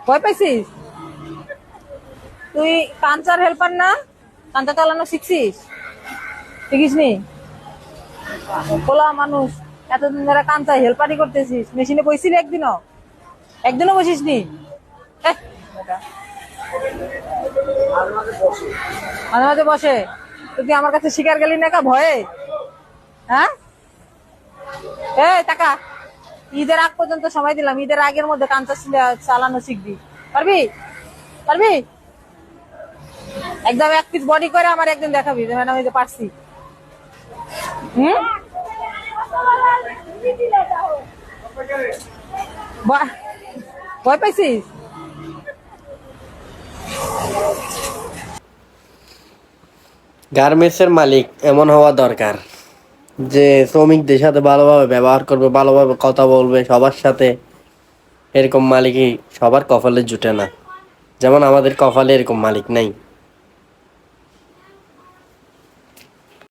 ভয় পাইছিস তুই? Culture helper না? কাঞ্চা চালানো শিখছিস? শিখিস নি? পোলা মানুষ, এতদিন ধরে কাঞ্চায় হেল্পারি করতেছিস, মেশিনে বসিলি একদিনও? একদিনও বসিস নি? এহ, বেটা। মাঝে মাঝে বসে। তুই কি আমার কাছে শিকার গেলি না কা ভয়ে? হ্যাঁ, এই টাকা, ঈদের আগ পর্যন্ত সময় দিলাম, ঈদের আগের মধ্যে কাঞ্চা চালানো শিখবি। পারবি? পারবি? একদম এক পিস বডি করে আমার একদিন দেখাবি যে ম্যাডাম এই যে পারছি। হুম, ভয় ভয় পাইছিস? গার্মেন্টসের মালিক এমন হওয়া দরকার যে শ্রমিকদের সাথে ভালোভাবে ব্যবহার করবে, ভালোভাবে কথা বলবে সবার সাথে। এরকম মালিকই সবার কপালে জুটে না, যেমন আমাদের কপালে এরকম মালিক নাই।